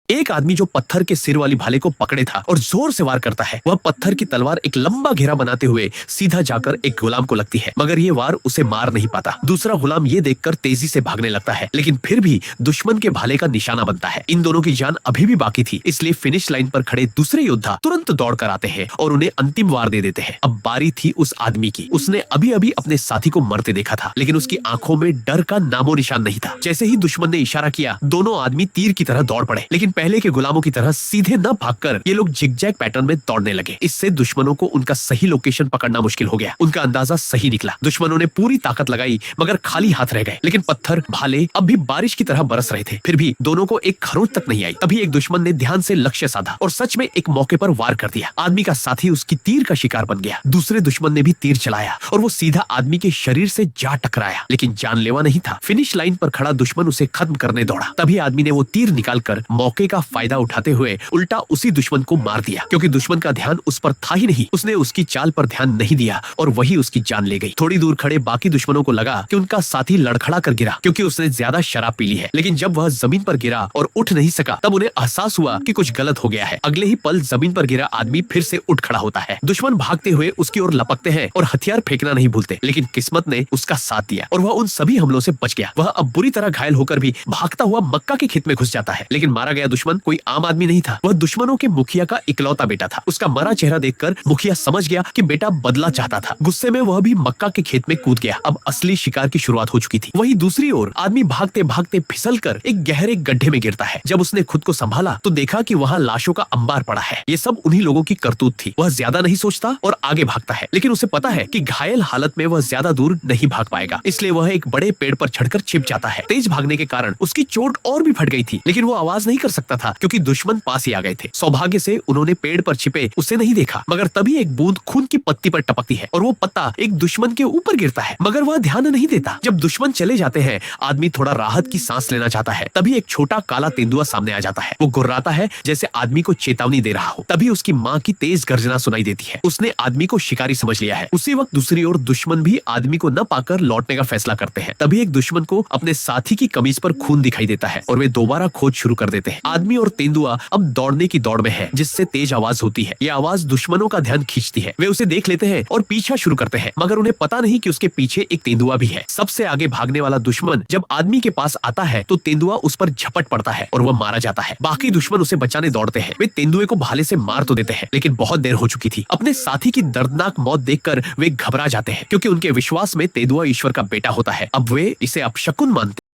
एक आदमी जो पत्थर के सिर वाली भाले को पकड़े था और जोर से वार करता है। वह पत्थर की तलवार एक लंबा घेरा बनाते हुए सीधा जाकर एक गुलाम को लगती है, मगर ये वार उसे मार नहीं पाता। दूसरा गुलाम ये देखकर तेजी से भागने लगता है, लेकिन फिर भी दुश्मन के भाले का निशाना बनता है। इन दोनों की जान अभी भी बाकी थी, इसलिए फिनिश लाइन पर खड़े दूसरे योद्धा तुरंत दौड़ कर आते हैं और उन्हें अंतिम वार दे देते हैं। अब बारी थी उस आदमी की। उसने अभी अभी अपने साथी को मरते देखा था, लेकिन उसकी आंखों में डर का नामो निशान नहीं था। जैसे ही दुश्मन ने इशारा किया, दोनों आदमी तीर की तरह दौड़ पड़े, लेकिन पहले के गुलामों की तरह सीधे न भागकर ये लोग जिगजैग पैटर्न में दौड़ने लगे। इससे दुश्मनों को उनका सही लोकेशन पकड़ना मुश्किल हो गया। उनका अंदाजा सही निकला। दुश्मनों ने पूरी ताकत लगाई, मगर खाली हाथ रह गए। लेकिन पत्थर भाले अब भी बारिश की तरह बरस रहे थे, फिर भी दोनों को एक खरोंच तक नहीं आई। तभी एक दुश्मन ने ध्यान से लक्ष्य साधा और सच में एक मौके पर वार कर दिया। आदमी का साथी उसकी तीर का शिकार बन गया। दूसरे दुश्मन ने भी तीर चलाया और वो सीधा आदमी के शरीर से जा टकराया, लेकिन जानलेवा नहीं था। फिनिश लाइन पर खड़ा दुश्मन उसे खत्म करने दौड़ा। तभी आदमी ने वो तीर निकालकर मौके का फायदा उठाते हुए उल्टा उसी दुश्मन को मार दिया। क्योंकि दुश्मन का ध्यान उस पर था ही नहीं, उसने उसकी चाल पर ध्यान नहीं दिया और वही उसकी जान ले गई। थोड़ी दूर खड़े बाकी दुश्मनों को लगा कि उनका साथी लड़खड़ा कर गिरा, क्योंकि उसने ज्यादा शराब पी ली है। लेकिन जब वह जमीन पर गिरा और उठ नहीं सका, तब उन्हें एहसास हुआ कि कुछ गलत हो गया है। अगले ही पल जमीन पर गिरा आदमी फिर से उठ खड़ा होता है। दुश्मन भागते हुए उसकी ओर लपकते हैं और हथियार फेंकना नहीं भूलते, लेकिन किस्मत ने उसका साथ दिया और वह उन सभी हमलों से बच गया। वह अब बुरी तरह घायल होकर भी भागता हुआ मक्का के खेत में घुस जाता है। लेकिन मारा गया दुश्मन कोई आम आदमी नहीं था, वह दुश्मनों के मुखिया का इकलौता बेटा था। उसका मरा चेहरा देखकर मुखिया समझ गया कि बेटा बदला चाहता था। गुस्से में वह भी मक्का के खेत में कूद गया। अब असली शिकार की शुरुआत हो चुकी थी। वहीं दूसरी ओर आदमी भागते भागते फिसलकर एक गहरे गड्ढे में गिरता है। जब उसने खुद को संभाला तो देखा कि वहाँ लाशों का अंबार पड़ा है। ये सब उन्हीं लोगों की करतूत थी। वह ज्यादा नहीं सोचता और आगे भागता है, लेकिन उसे पता है कि घायल हालत में वह ज्यादा दूर नहीं भाग पाएगा, इसलिए वह एक बड़े पेड़ पर चढ़कर छिप जाता है। तेज भागने के कारण उसकी चोट और भी फट गई थी, लेकिन वो आवाज नहीं कर सकता था क्योंकि दुश्मन पास ही आ गए थे। सौभाग्य से उन्होंने पेड़ पर छिपे उसे नहीं देखा, मगर तभी एक बूंद खून की पत्ती पर टपकती है और वो पत्ता एक दुश्मन के ऊपर गिरता है, मगर वह ध्यान नहीं देता। जब दुश्मन चले जाते हैं, आदमी थोड़ा राहत की सांस लेना चाहता है। तभी एक छोटा काला तेंदुआ सामने आ जाता है। वो गुर्राता है जैसे आदमी को चेतावनी दे रहा हो। तभी उसकी माँ की तेज गर्जना सुनाई देती है। उसने आदमी को शिकारी समझ लिया है। उसी वक्त दूसरी ओर दुश्मन भी आदमी को न पाकर लौटने का फैसला करते हैं। तभी एक दुश्मन को अपने साथी की कमीज पर खून दिखाई देता है और वे दोबारा खोज शुरू कर देते हैं। आदमी और तेंदुआ अब दौड़ने की दौड़ में है, जिससे तेज आवाज होती है। यह आवाज दुश्मनों का ध्यान खींचती है। वे उसे देख लेते हैं और पीछा शुरू करते हैं, मगर उन्हें पता नहीं कि उसके पीछे एक तेंदुआ भी है। सबसे आगे भागने वाला दुश्मन जब आदमी के पास आता है तो तेंदुआ उस पर झपट पड़ता है और वह मारा जाता है। बाकी दुश्मन उसे बचाने दौड़ते हैं। वे तेंदुए को भाले से मार तो देते हैं, लेकिन बहुत देर हो चुकी थी। अपने साथी की दर्दनाक मौत देखकर वे घबरा जाते हैं, क्योंकि उनके विश्वास में तेंदुआ ईश्वर का बेटा होता है। अब वे इसे अपशकुन मानते